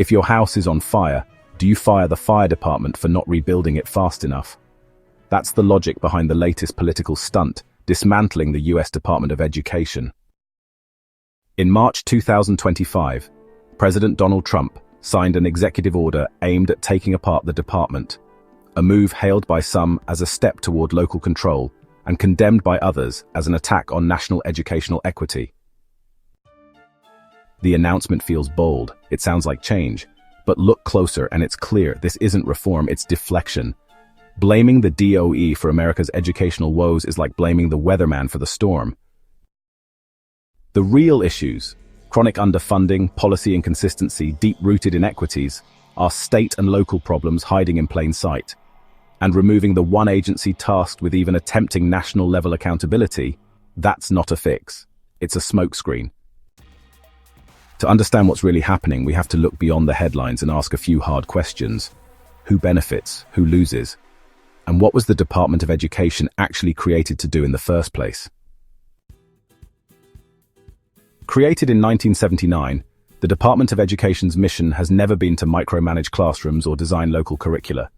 If your house is on fire, do you fire the fire department for not rebuilding it fast enough? That's the logic behind the latest political stunt, dismantling the US Department of Education. In March 2025, President Donald Trump signed an executive order aimed at taking apart the department, a move hailed by some as a step toward local control and condemned by others as an attack on national educational equity. The announcement feels bold, it sounds like change, but look closer and it's clear this isn't reform, it's deflection. Blaming the DOE for America's educational woes is like blaming the weatherman for the storm. The real issues, chronic underfunding, policy inconsistency, deep-rooted inequities, are state and local problems hiding in plain sight. And removing the one agency tasked with even attempting national-level accountability, that's not a fix. It's a smokescreen. To understand what's really happening, we have to look beyond the headlines and ask a few hard questions. Who benefits? Who loses? And what was the Department of Education actually created to do in the first place? Created in 1979, the Department of Education's mission has never been to micromanage classrooms or design local curricula.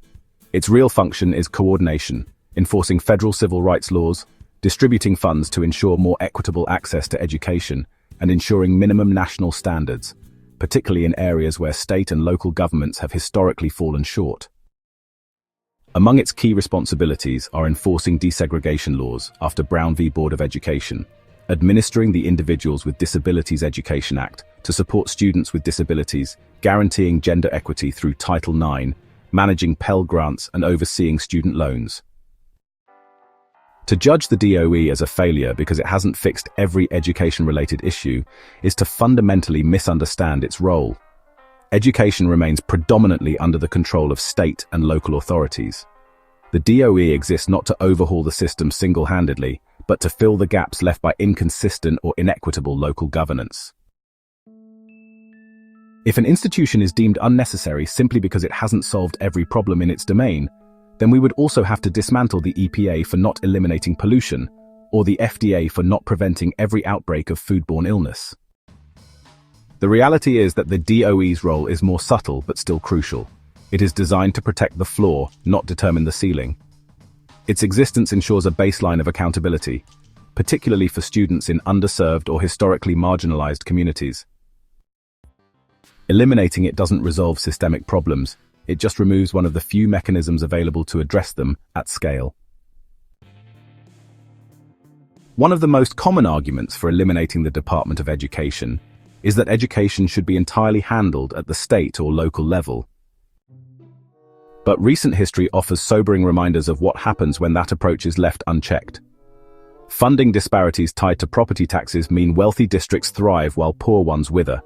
Its real function is coordination, enforcing federal civil rights laws, distributing funds to ensure more equitable access to education, and ensuring minimum national standards, particularly in areas where state and local governments have historically fallen short. Among its key responsibilities are enforcing desegregation laws after Brown v. Board of Education, administering the Individuals with Disabilities Education Act to support students with disabilities, guaranteeing gender equity through Title IX, managing Pell Grants and overseeing student loans. To judge the DOE as a failure because it hasn't fixed every education-related issue is to fundamentally misunderstand its role. Education remains predominantly under the control of state and local authorities. The DOE exists not to overhaul the system single-handedly, but to fill the gaps left by inconsistent or inequitable local governance. If an institution is deemed unnecessary simply because it hasn't solved every problem in its domain, then we would also have to dismantle the EPA for not eliminating pollution, or the FDA for not preventing every outbreak of foodborne illness. The reality is that the DOE's role is more subtle but still crucial. It is designed to protect the floor, not determine the ceiling. Its existence ensures a baseline of accountability, particularly for students in underserved or historically marginalized communities. Eliminating it doesn't resolve systemic problems, it just removes one of the few mechanisms available to address them at scale. One of the most common arguments for eliminating the Department of Education is that education should be entirely handled at the state or local level. But recent history offers sobering reminders of what happens when that approach is left unchecked. Funding disparities tied to property taxes mean wealthy districts thrive while poor ones wither.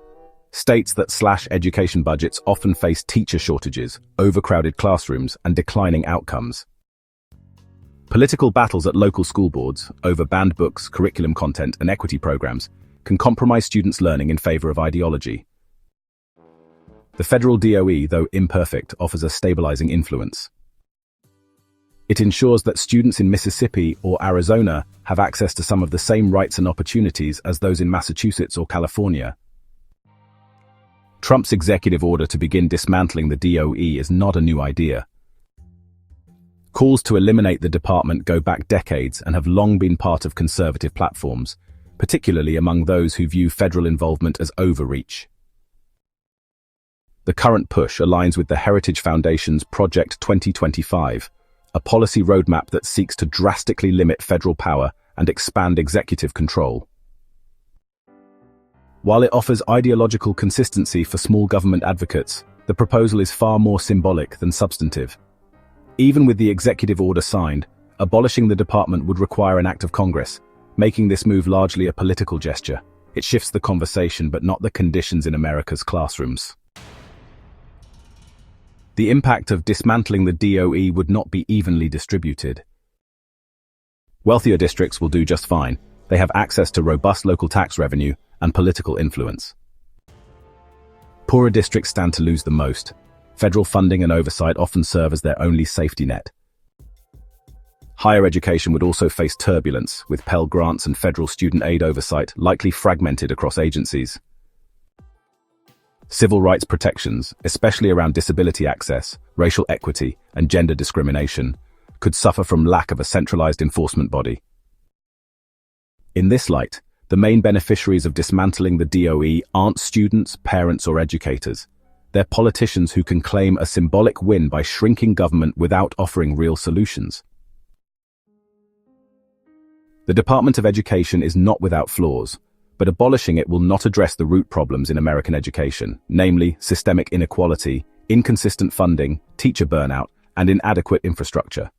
States that slash education budgets often face teacher shortages, overcrowded classrooms, and declining outcomes. Political battles at local school boards over banned books, curriculum content, and equity programs can compromise students' learning in favor of ideology. The federal DOE, though imperfect, offers a stabilizing influence. It ensures that students in Mississippi or Arizona have access to some of the same rights and opportunities as those in Massachusetts or California. Trump's executive order to begin dismantling the DOE is not a new idea. Calls to eliminate the department go back decades and have long been part of conservative platforms, particularly among those who view federal involvement as overreach. The current push aligns with the Heritage Foundation's Project 2025, a policy roadmap that seeks to drastically limit federal power and expand executive control. While it offers ideological consistency for small government advocates, the proposal is far more symbolic than substantive. Even with the executive order signed, abolishing the department would require an act of Congress, making this move largely a political gesture. It shifts the conversation but not the conditions in America's classrooms. The impact of dismantling the DOE would not be evenly distributed. Wealthier districts will do just fine. They have access to robust local tax revenue and political influence. Poorer districts stand to lose the most. Federal funding and oversight often serve as their only safety net. Higher education would also face turbulence, with Pell Grants and federal student aid oversight likely fragmented across agencies. Civil rights protections, especially around disability access, racial equity, and gender discrimination, could suffer from lack of a centralized enforcement body. In this light, the main beneficiaries of dismantling the DOE aren't students, parents, or educators. They're politicians who can claim a symbolic win by shrinking government without offering real solutions. The Department of Education is not without flaws, but abolishing it will not address the root problems in American education, namely systemic inequality, inconsistent funding, teacher burnout, and inadequate infrastructure.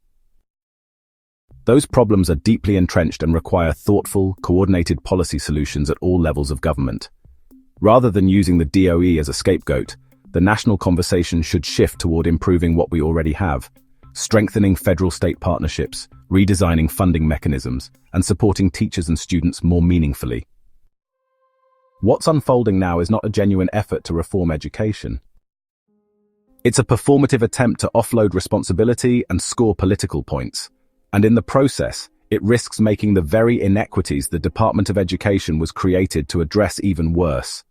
Those problems are deeply entrenched and require thoughtful, coordinated policy solutions at all levels of government. Rather than using the DOE as a scapegoat, the national conversation should shift toward improving what we already have, strengthening federal-state partnerships, redesigning funding mechanisms, and supporting teachers and students more meaningfully. What's unfolding now is not a genuine effort to reform education. It's a performative attempt to offload responsibility and score political points. And in the process, it risks making the very inequities the Department of Education was created to address even worse.